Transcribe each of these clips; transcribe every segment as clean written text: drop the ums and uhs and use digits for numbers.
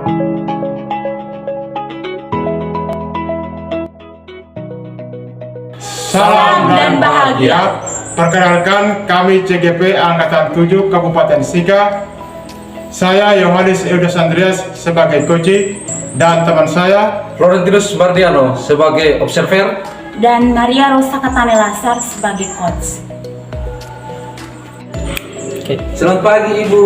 Salam dan bahagia. Perkenalkan, kami CGP Angkatan 7 Kabupaten Sika. Saya Yohanes Eudas Andreas sebagai coach dan teman saya Florentinus Mardiano sebagai observer dan Maria Rosa Katane Lasar sebagai coach. Selamat pagi Ibu.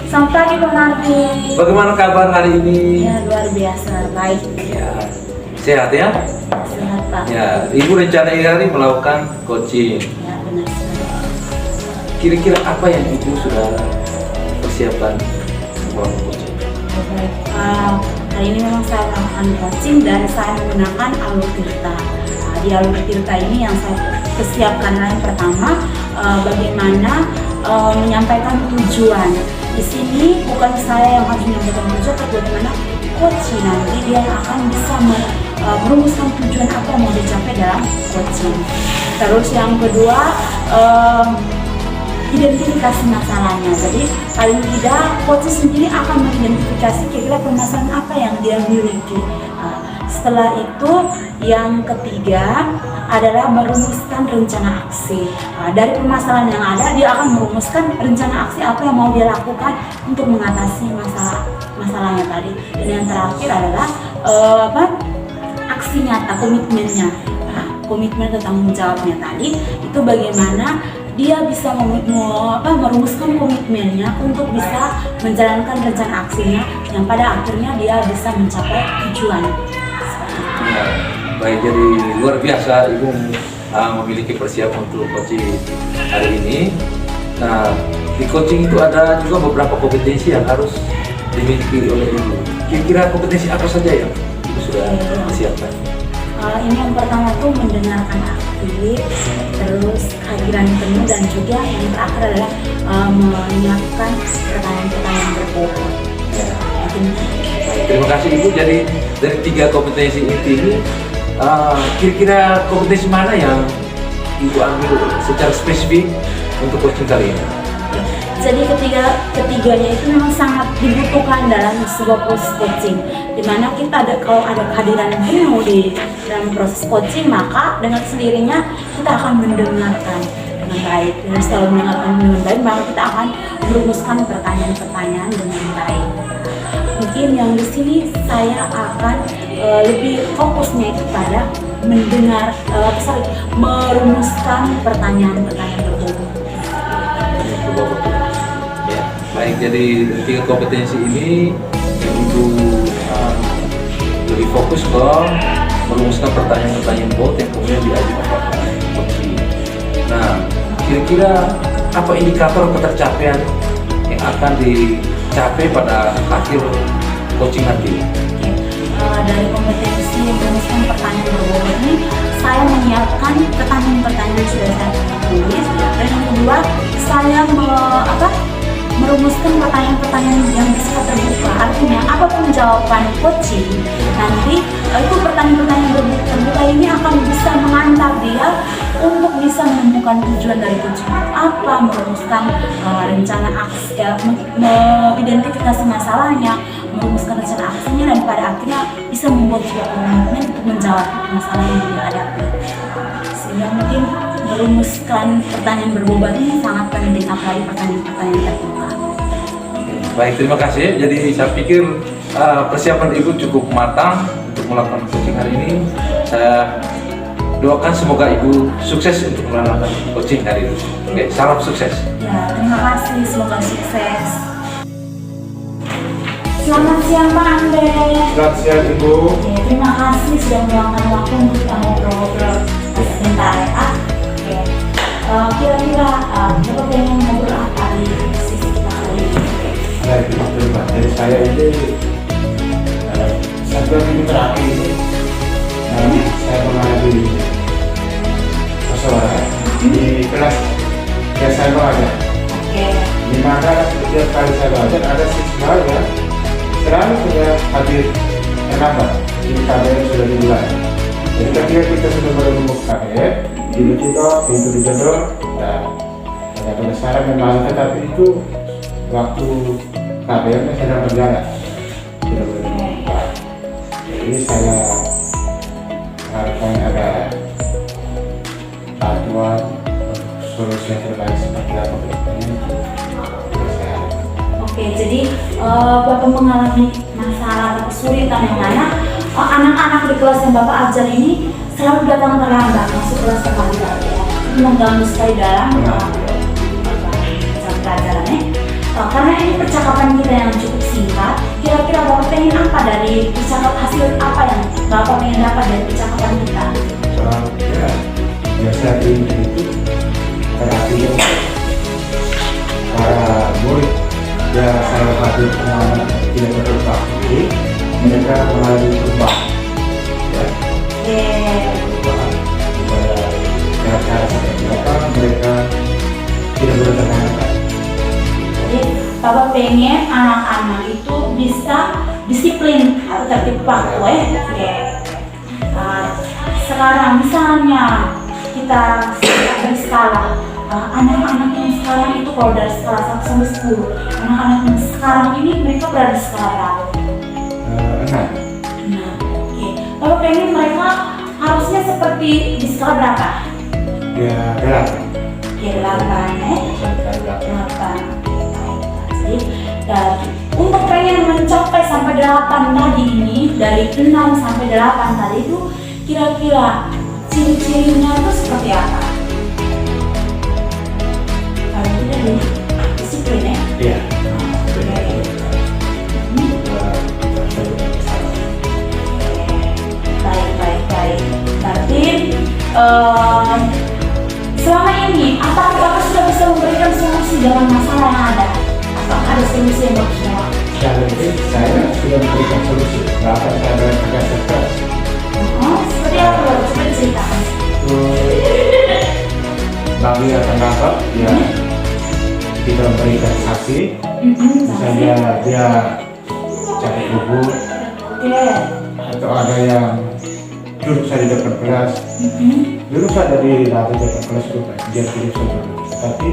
Selamat pagi Pak Marti. Bagaimana kabar hari ini? Ya, luar biasa baik. Ya, sehat ya? Sehat Pak. Ya, Ibu rencana hari melakukan coaching. Ya, benar sekali. Kira-kira apa yang Ibu sudah persiapkan melakukan coaching? Baik. Hari ini memang saya melakukan coaching dan saya menggunakan alur tirta. Di alur tirta ini yang saya persiapkan yang pertama bagaimana menyampaikan tujuan. Di sini bukan saya yang harus menyampaikan tujuan, tapi bagaimana coach nanti dia akan bisa merumuskan tujuan apa yang mau dicapai dalam coaching. Terus yang kedua, identifikasi masalahnya. Jadi paling tidak coach sendiri akan mengidentifikasi kira-kira permasalahan apa yang dia miliki. Setelah itu yang ketiga adalah merumuskan rencana aksi. Dari permasalahan yang ada, dia akan merumuskan rencana aksi apa yang mau dia lakukan untuk mengatasi masalahnya tadi. Dan yang terakhir adalah aksi nyata, komitmennya. Komitmen dan tanggung jawabnya tadi itu bagaimana dia bisa merumuskan komitmennya untuk bisa menjalankan rencana aksinya yang pada akhirnya dia bisa mencapai tujuan. Ya, baik, jadi luar biasa Ibu memiliki persiapan untuk coaching hari ini. Nah, di coaching itu ada juga beberapa kompetensi yang harus dimiliki oleh Ibu. Kira-kira kompetensi apa saja yang Ibu sudah persiapkan? Ini yang pertama tuh mendengarkan aktif, terus kehadiran penuh, dan juga yang terakhir adalah menyiapkan pertanyaan-pertanyaan berbobot. Ya. Terima kasih Ibu. Jadi dari 3 kompetensi inti ini, kira-kira kompetensi mana yang Ibu ambil secara spesifik untuk coaching kali ini? Jadi ketiganya itu memang sangat dibutuhkan dalam sebuah proses coaching, dimana kita kalau ada kehadiran penuh di dalam proses coaching, maka dengan sendirinya kita akan mendengarkan dengan baik. Dan setelah mendengarkan dengan baik, maka kita akan merumuskan pertanyaan-pertanyaan dengan baik. Mungkin yang di sini saya akan lebih fokusnya itu pada merumuskan pertanyaan-pertanyaan berbobot. Ya, baik. Jadi 3 kompetensi ini yang Ibu lebih fokus ke merumuskan pertanyaan-pertanyaan bot yang kemudian diajukan pada coaching. Nah, kira-kira apa indikator ketercapaian yang akan dicapai pada akhir coaching nanti? Dari kompetensi merumuskan pertanyaan berbobot ini, saya menyiapkan pertanyaan-pertanyaan yang sudah saya tulis, dan yang kedua saya merumuskan pertanyaan-pertanyaan yang bisa terbuka. Artinya apapun jawaban coaching nanti itu pertanyaan-pertanyaan terbuka ini akan bisa mengantar dia untuk bisa menemukan tujuan dari coaching apa, merumuskan rencana aksi, mengidentifikasi masalahnya, merumuskan rencana aksinya, dan pada akhirnya bisa membuat sebuah komitmen untuk menjawab masalah yang dihadapi. Sehingga mungkin merumuskan pertanyaan berbobot ini sangat penting, apalagi pertanyaan-pertanyaan terbuka. Baik, terima kasih. Jadi saya pikir persiapan Ibu cukup matang untuk melakukan coaching hari ini. Saya doakan semoga Ibu sukses untuk melakukan coaching hari ini. Oke, salam sukses. Ya, terima kasih, semoga sukses. Selamat siang Pak Andre. selamat siang Ibu. Ya, terima kasih sudah meluangkan waktu untuk kita ngobrol-ngobrol sebentar ya. Kira-kira Bapak pengen ngobrol apa di sisi kita kali ini? Ya, terima. Jadi saya ini satu minggu terakhir ini saya mengalami persoalan di kelas yang saya belajar. Oke. Di mana setiap kali saya belajar ada siswa yang selalu punya hadir terlambat di KBM sudah dimulai. Jadi ketika kita sudah menemukan KBM, tiba-tiba pintu dijedor dan ada penasaran memang, tetapi itu waktu KBM sedang berjalan. tidak boleh membuat. Jadi saya harapkan ada bantuan solusi yang terbaik seperti apa ke depannya itu saya harapkan. Oke, jadi Bapak mengalami masalah atau kesulitan yang mana anak-anak di kelas yang Bapak ajar ini selalu datang terlambat masuk kelas sekali lagi ya, mengganggu sekali dalam jam pelajarannya. Karena ini percakapan kita yang cukup singkat, kira-kira Bapak pengen apa dari hasil apa yang Bapak pengen dapat dari percakapan kita? Ya, biasa itu perhatian para murid ya saya hadir pengalaman tidak berubah, jadi mereka mengalami perubahan ya, perubahan pada cara-cara seperti apa mereka tidak bertanya. Jadi Bapak pengen anak-anak itu bisa disiplin atau tertib waktu ya. Sekarang misalnya kita beri skala anak-anak yang sekarang itu kalau dari skala 1 sampai 10, anak-anak yang sekarang ini mereka berada di skala berapa? 6. Nah, oke. Bapak pengen mereka harusnya seperti di skala berapa? Ya 8. Oke, 8. Jadi untuk pengen mencapai sampai 8 tadi ini, dari 6 sampai 8 tadi itu kira-kira ciri-cirinya itu seperti apa? Kalau tidak di disiplin ya? Iya. Baik. Berarti selama ini apakah Bapak sudah bisa memberikan solusi dalam masalah yang ada? Apakah ada solusi yang bagus? Secara ini saya sudah memberikan solusi. Bahkan saya agak stres. Seperti apa Bapak? Coba diceritakan. Bagi yang terdampak, ya kita memberikan saksi. Misalnya dia capek gugur, atau ada yang duduk saja di depan kelas, duduk saja di depan kelas itu dia tidak saja. Tapi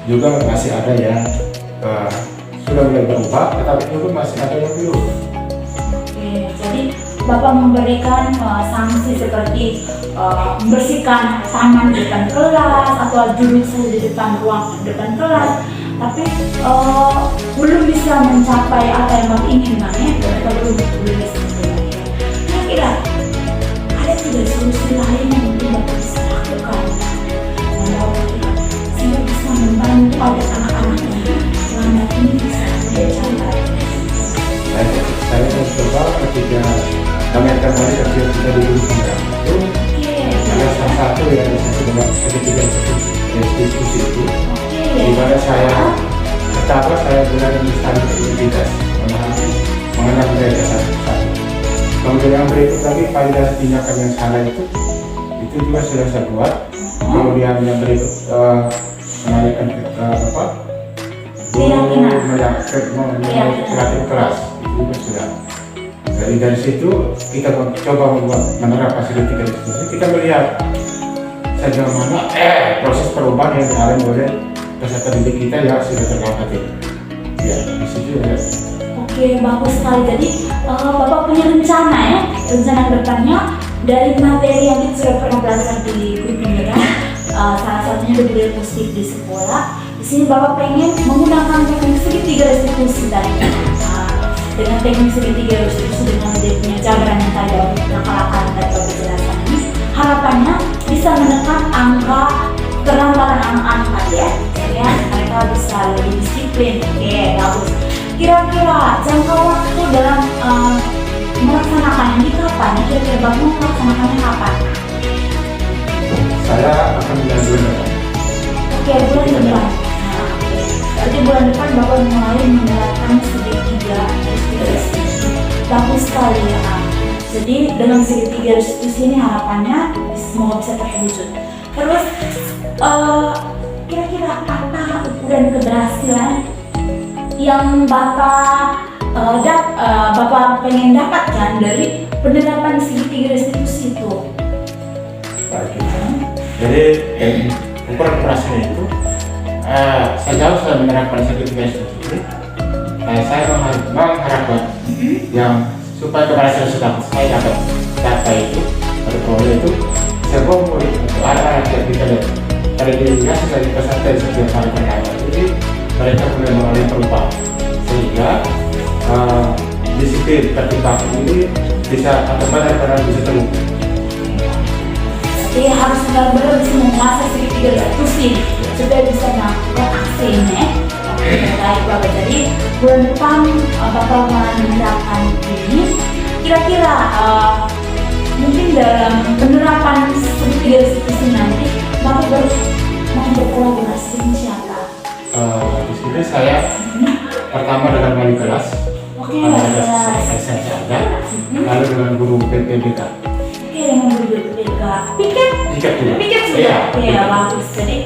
juga masih ada yang sudah mulai berubah, tetapi juga masih ada yang belum. Oke, jadi Bapak memberikan sanksi seperti membersihkan taman di depan kelas atau duduk saja di depan kelas, tapi belum bisa mencapai apa yang Bapak inginkan ya, mereka belum bisa. Kira-kira ada tidak solusi lain yang mungkin Bapak bisa lakukan sehingga bisa membantu agar anak-anaknya selama ini bisa mencapai? Saya mencoba ketika kami akan balik ketika kita duduk itu ada salah satu yang saya dengan ketika diskusi itu di mana saya pertama saya belajar misalnya identitas mengenal mereka satu-satu. Kemudian yang berikut lagi faedah tindakan yang salah itu juga sudah saya buat. Kemudian yang berikut menanyakan meyakinkan kelas itu juga sudah. Jadi dari situ kita coba menerapkan segitiga diskusi. Kita melihat sejauh mana proses perubahan yang dialami oleh peserta didik kita yang sudah terlambat itu. Ya, di situ ya. Oke, bagus sekali. Jadi Bapak punya rencana ya, rencana kedepannya dari materi yang kita sudah pernah belajar di kurikulum salah satunya di budaya musik di sekolah. Di sini Bapak pengen menggunakan teknik segitiga restitusi tadi. Dengan teknik segitiga restitusi dengan dia punya jabaran yang tadi nakal-nakalan tadi Bapak jelaskan ini, harapannya bisa menekan angka keterlambatan anak-anak tadi ya. Ya, mereka bisa lebih disiplin. Oke, bagus. Kira-kira jangka waktu dalam melaksanakan ini kapan? Kira-kira Bapak melaksanakannya kapan? Saya akan bulan depan. Oke, bulan depan. Berarti bulan depan Bapak mulai menerapkan segitiga restitusi. Bagus sekali ya. Jadi dengan segitiga restitusi ini harapannya semoga bisa terwujud. Terus kira-kira apa ukuran keberhasilan yang Bapak Bapak pengen dapatkan dari penerapan segitiga restitusi itu? Baik. Jadi ukuran keberhasilan itu sejauh saya menerapkan segitiga restitusi, saya mengharapkan yang supaya keberhasilan sudah saya dapat data itu atau proyek itu semua murid atau anak-anak yang kita lihat pada dirinya sebagai peserta di setiap hari pertama, jadi mereka mulai mengalami perubahan sehingga disiplin tertib waktu ini bisa atau benar-benar bisa terukur. Jadi harus benar-benar bisa menguasai segitiga diskusi supaya bisa melakukan aksi ini. Baik Bapak, jadi bulan depan Bapak menerapkan ini. Kira-kira mungkin dalam penerapan segitiga diskusi nanti Bapak mau berkolaborasi dengan siapa? Di sini saya pertama dengan wali kelas, lalu dengan guru PPBK. Dengan guru PPBK. Piket sudah. Iya, bagus. Jadi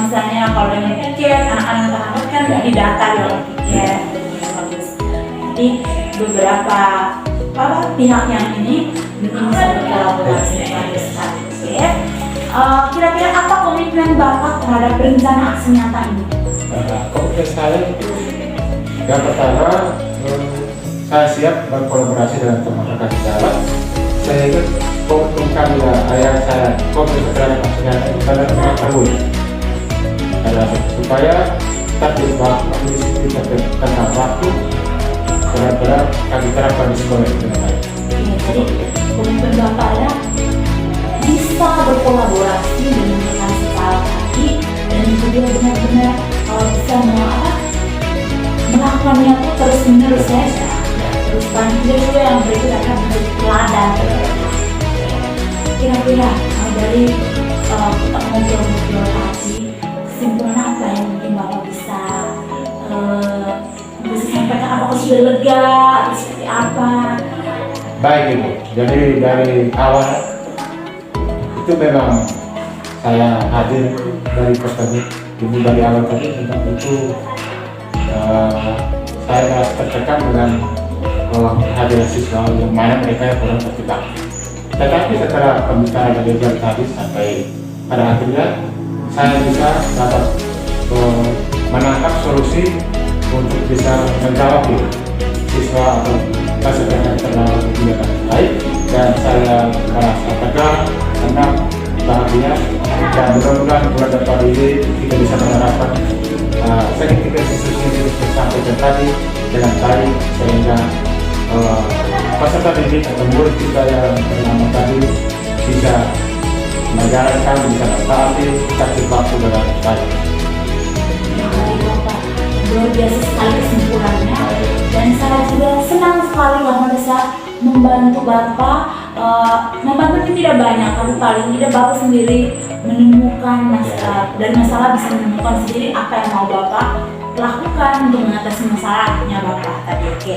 misalnya kalau dengan piket, anak-anak kan didata dalam piket. Bagus. Jadi beberapa pihak yang ini mungkin bisa berkolaborasi dengan besar. Kira-kira apa komitmen Bapak terhadap rencana aksi nyata ini? Komitmen saya itu yang pertama, saya siap berkolaborasi dengan teman-teman jalan sehingga komitmen kami yang saya komitmen terhadap aksi nyata itu benar-benar terwujud supaya tertib waktu, disiplin tentang waktu benar-benar kami terapkan di sekolah itu dengan baik. Jadi komitmen Bapak adalah bisa berkolaborasi dengan sekolah tadi dan juga benar-benar bisa melakukannya itu terus-menerus ya. Terus selanjutnya juga yang berikut akan menjadi teladan. Kira-kira dari kita ngobrol-ngobrol tadi, kesimpulan apa yang mungkin Bapak bisa sampaikan? Apakah sudah lega atau seperti apa? Baik Ibu, jadi dari awal itu memang saya hadir dari pertama Ibu dari awal tadi tentang itu saya merasa tertekan dengan kehadiran siswa yang mana mereka yang kurang terlibat. Tetapi setelah pembicaraan dari jam tadi sampai pada akhirnya saya bisa dapat menangkap solusi untuk bisa menjawab siswa atau peserta yang terlalu tidak baik, dan saya merasa tegang, tenang, bahagia, dan mudah-mudahan bulan depan ini kita bisa menerapkan segitiga diskusi ini sampai tadi dengan baik sehingga peserta didik atau murid kita yang bernama tadi bisa menjalankan, bisa mentaati tertib waktu dengan baik. Luar biasa sekali kesimpulannya, dan saya juga senang sekali Bapak bisa membantu Bapak. Membantu itu tidak banyak, tapi paling tidak Bapak sendiri menemukan dari masalah bisa menemukan sendiri apa yang mau Bapak lakukan untuk mengatasi masalahnya Bapak tadi. Oke.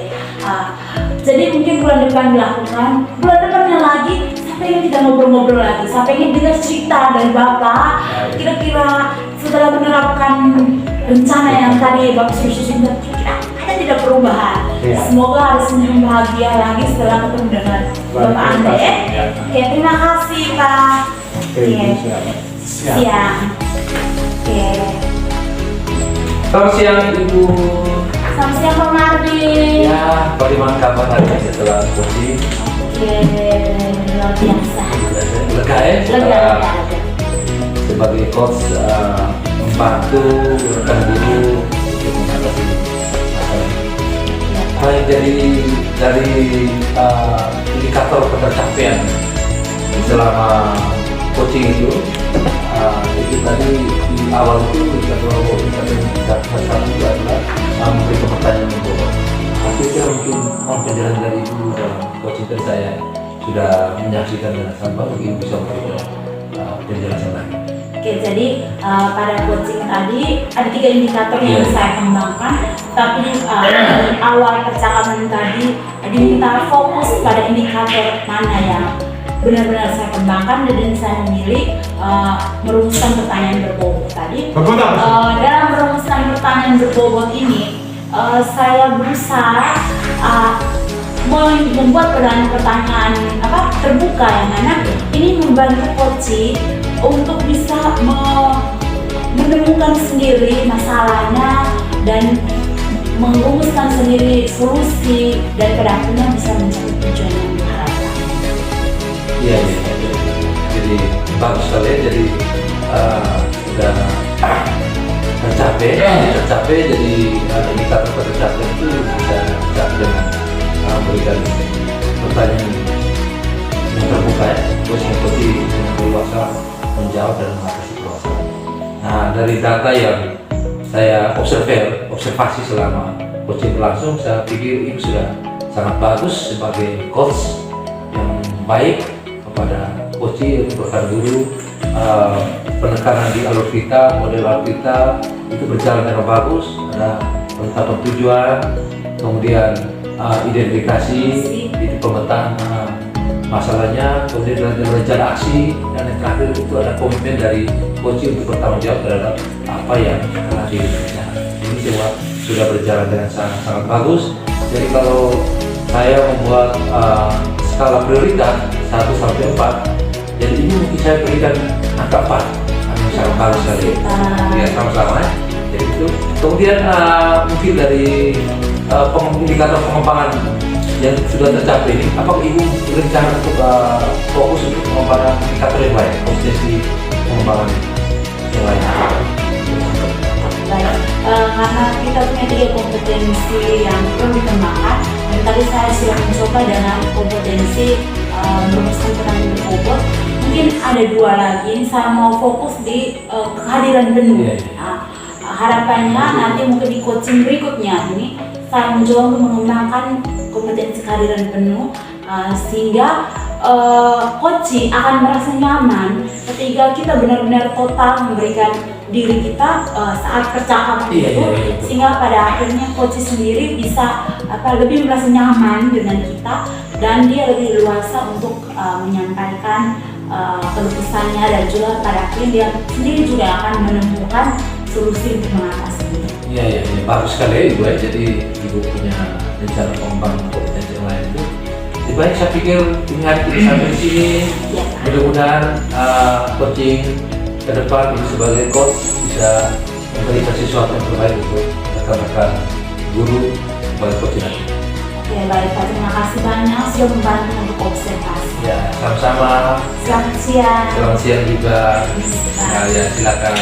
Jadi mungkin bulan depan dilakukan, bulan depannya lagi saya pengen kita ngobrol-ngobrol lagi, saya pengen dengar cerita dari Bapak. Kira-kira setelah menerapkan rencana yang tadi Bapak susun, kira-kira ada tidak perubahan? Semoga hari Senin bahagia lagi setelah ketemu dengan Bapak Anda ya. Oke, terima kasih Pak. Siang. Oke. Selamat siang Ibu. Selamat siang Pak Mardi. Ya, bagaimana kabar hari ini setelah coaching? Oke, luar biasa. Lega ya? Lega. Sebagai coach membantu rekan guru untuk mengatasi masalah. Baik dari indikator pencapaian selama coaching itu tadi di awal itu indikator satu adalah memberi pertanyaan menjawab. Akhirnya mungkin pelajaran dari Ibu dalam coaching saya sudah menyaksikan dengan sampah, mungkin bisa memberikan penjelasan lagi. Oke, jadi pada coaching tadi ada 3 indikator yang saya kembangkan, tapi dari awal percakapan tadi diminta fokus pada indikator mana yang benar-benar saya kembangkan, dan saya memilih merumuskan pertanyaan berbobot tadi. Dalam merumuskan pertanyaan berbobot ini, saya berusaha membuat pertanyaan terbuka yang mana ini membantu coaching untuk bisa menemukan sendiri masalahnya dan merumuskan sendiri solusi daripada akhirnya bisa mencapai tujuan yang diharapkan. Iya, jadi bagus sekali ya. Jadi sudah tercapai, jadi indikator tercapai itu bisa tercapai dengan memberikan pertanyaan yang terbuka ya, terus mengikuti dengan leluasa menjawab dan mengatasi permasalahan. Nah, dari data yang saya observasi selama coaching berlangsung, saya pikir ini sudah sangat bagus sebagai coach yang baik kepada coaching, rekan guru. Penekanan di alur kita, model alur kita itu berjalan dengan bagus. Ada penetapan tujuan, kemudian identifikasi, itu pemetaan masalahnya, kemudian ada rencana aksi, dan yang terakhir itu ada komitmen dari coaching untuk bertanggung jawab terhadap apa yang telah dilakukan. Ini semua sudah berjalan dengan sangat bagus. Jadi kalau saya membuat skala prioritas 1 sampai 4, jadi ini mungkin saya berikan angka 4, yang sangat bagus sekali. Ya, sama-sama ya. Jadi itu. Kemudian mungkin dari indikator pengembangan yang sudah tercapai ini, apakah Ibu berencana untuk fokus untuk pengembangan indikator yang lain, kompetensi pengembangan yang lain? Baik, karena kita punya 3 kompetensi yang perlu dikembangkan, dan tadi saya sudah mencoba dengan kompetensi merumuskan penanganan berbobot. Mungkin ada 2 lagi, saya mau fokus di kehadiran penuh. Harapannya nanti mungkin di coaching berikutnya ini saya mencoba untuk mengembangkan kompetensi kehadiran penuh, sehingga coaching akan merasa nyaman ketika kita benar-benar total memberikan diri kita saat percakapan itu, sehingga pada akhirnya coach sendiri bisa lebih merasa nyaman dengan kita, dan dia lebih luasa untuk menyampaikan keluh kesahnya, dan juga pada akhirnya dia sendiri juga akan menemukan solusi untuk mengatasinya. Iya, bagus sekali ya Ibu ya. Jadi Ibu punya rencana pengembangan kompetensi yang lain itu. Lebih baik saya pikir ini hari ini sampai di sini. Mudah-mudahan coaching ke depan Ibu sebagai coach bisa memberikan sesuatu yang terbaik untuk rekan-rekan guru sebagai coaching. Oke, baik Pak, terima kasih banyak sudah membantu untuk observasi. Ya, sama-sama. Selamat siang. Selamat siang juga. Ya, silakan.